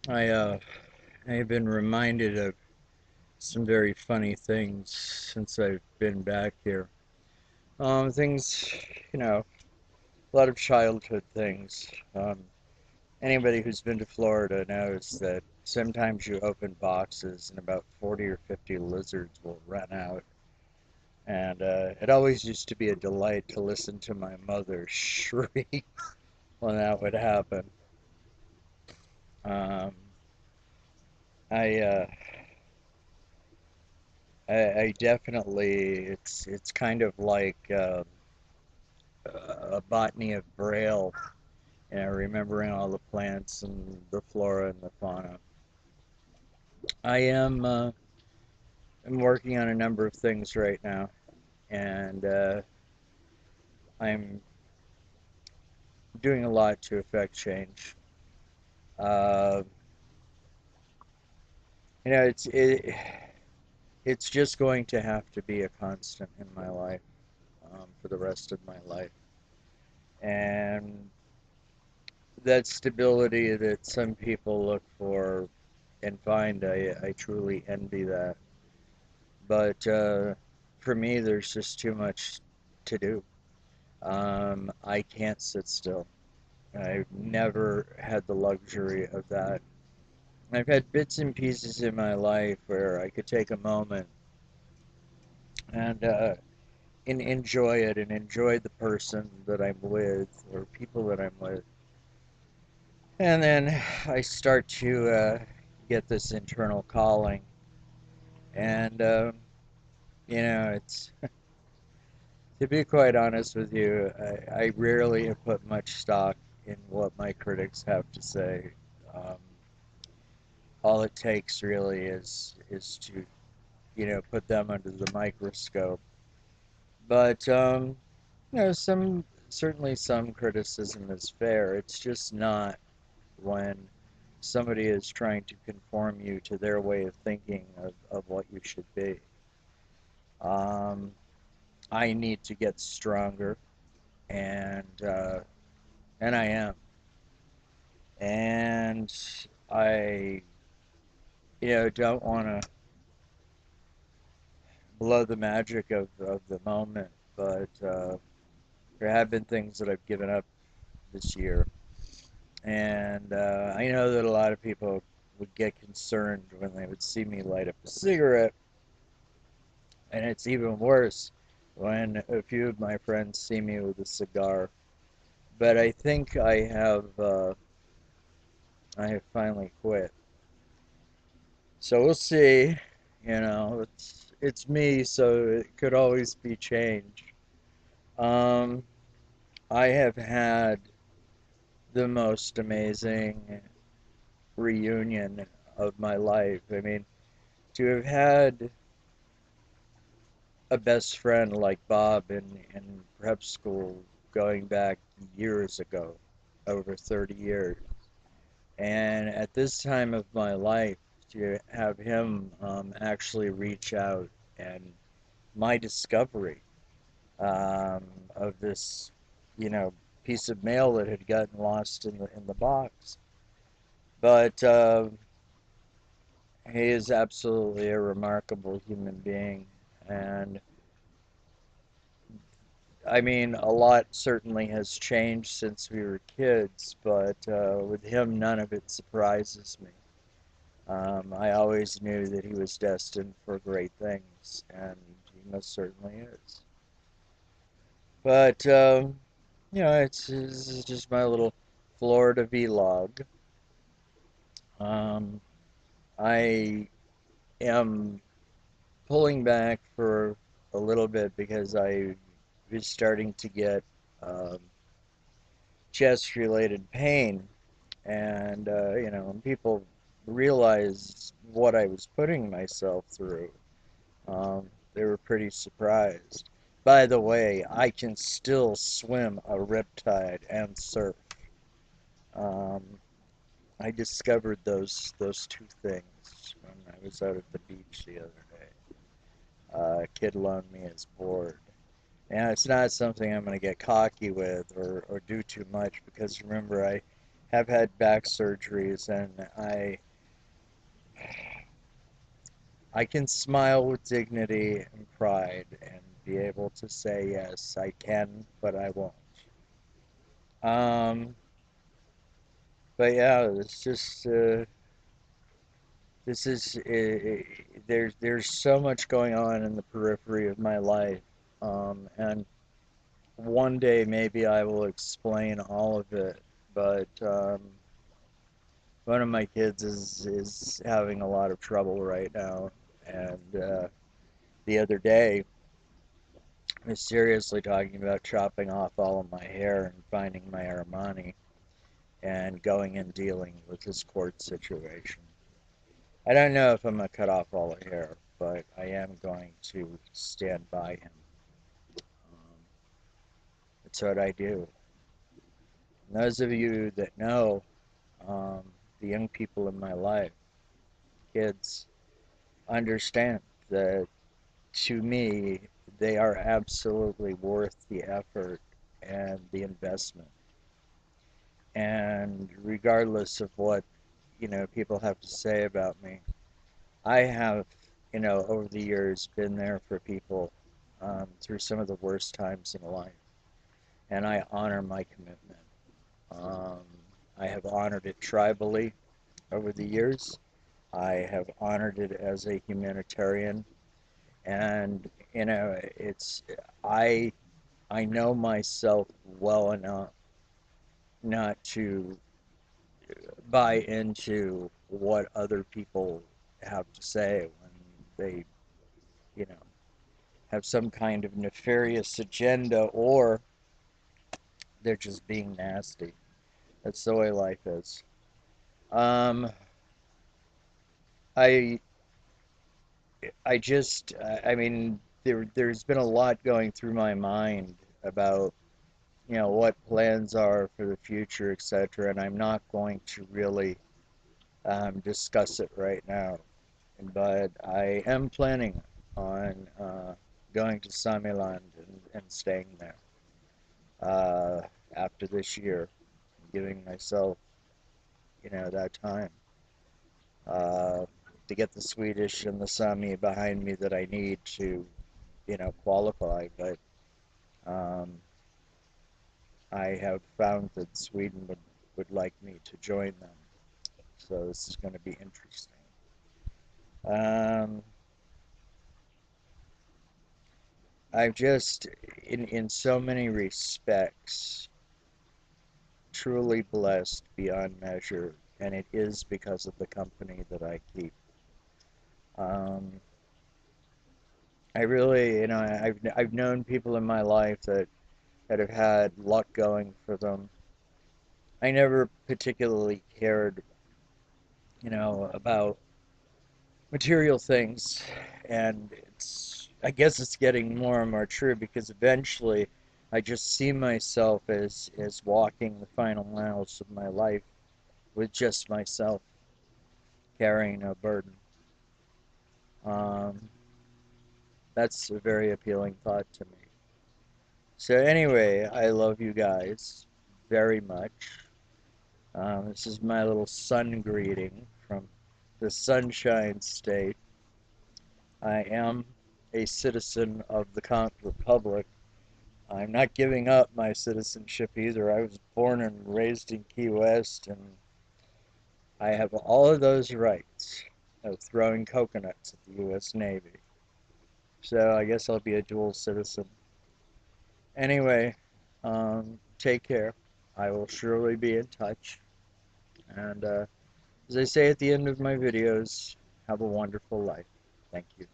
I have been reminded of some very funny things since I've been back here. Things, you know, a lot of childhood things. Anybody who's been to Florida knows that sometimes you open boxes and about 40 or 50 lizards will run out. And it always used to be a delight to listen to my mother shriek when that would happen. Um, I, uh, I definitely, it's kind of like a botany of Braille, remembering all the plants and the flora and the fauna. I am working on a number of things right now, and I'm doing a lot to affect change. Uh, it's just going to have to be a constant in my life for the rest of my life, and that stability that some people look for and find, I truly envy that. But for me, there's just too much to do. I can't sit still. I've never had the luxury of that. I've had bits and pieces in my life where I could take a moment and enjoy it and enjoy the person that I'm with or people that I'm with. And then I start to get this internal calling. And, it's to be quite honest with you, I rarely have put much stock in what my critics have to say. Um, all it takes really is to, put them under the microscope. But some certainly some criticism is fair. It's just not when somebody is trying to conform you to their way of thinking of what you should be. Um, I need to get stronger, and I am. And I, don't want to blow the magic of the moment, but there have been things that I've given up this year. And I know that a lot of people would get concerned when they would see me light up a cigarette, and it's even worse when a few of my friends see me with a cigar. But I think I have finally quit. So we'll see. It's me, so it could always be changed. Um, I have had the most amazing reunion of my life. I mean, to have had a best friend like Bob in prep school going back years ago, over 30 years, and at this time of my life, to have him actually reach out and my discovery um, of this, you know, piece of mail that had gotten lost in the box. But he is absolutely a remarkable human being, and I mean, a lot certainly has changed since we were kids, but with him, none of it surprises me. I always knew that he was destined for great things, and he most certainly is. But this is just my little Florida vlog. Um, I am pulling back for a little bit because I was starting to get um, chest-related pain, and when people realized what I was putting myself through, they were pretty surprised. By the way, I can still swim a riptide and surf. Um, I discovered those two things when I was out at the beach the other day. A kid loaned me his board. And it's not something I'm going to get cocky with or do too much because remember, I have had back surgeries, and I can smile with dignity and pride and be able to say yes, I can, but I won't. Um, but yeah, it's just this is there's so much going on in the periphery of my life, and one day maybe I will explain all of it. But one of my kids is having a lot of trouble right now, and the other day I was seriously talking about chopping off all of my hair and finding my Armani and going and dealing with this court situation. I don't know if I'm gonna cut off all the hair, but I am going to stand by him. Um, it's what I do. And those of you that know um, the young people in my life, kids, understand that to me, they are absolutely worth the effort and the investment. And regardless of what, people have to say about me, I have, over the years been there for people through some of the worst times in life. And I honor my commitment. Um, I have honored it tribally over the years. I have honored it as a humanitarian. And, I, I know myself well enough not to buy into what other people have to say when they, you know, have some kind of nefarious agenda or they're just being nasty. That's the way life is. Um, I, I just, I mean, there's been a lot going through my mind about, what plans are for the future, etc. And I'm not going to really discuss it right now. But I am planning on going to Samiland and staying there uh, after this year, giving myself, that time to get the Swedish and the Sami behind me that I need to, qualify. But um, I have found that Sweden would like me to join them, so this is going to be interesting. Um, I've just, in so many respects, truly blessed beyond measure, and it is because of the company that I keep. Um, I really, I've known people in my life that have had luck going for them. I never particularly cared, about material things, and I guess it's getting more and more true because eventually I just see myself as walking the final miles of my life with just myself, carrying no burden. Um, that's a very appealing thought to me. So anyway, I love you guys very much. This is my little sun greeting from the Sunshine State. I am a citizen of the Conch Republic. I'm not giving up my citizenship either. I was born and raised in Key West, and I have all of those rights of throwing coconuts at the U.S. Navy. So I guess I'll be a dual citizen. Anyway, take care. I will surely be in touch. And as I say at the end of my videos, have a wonderful life. Thank you.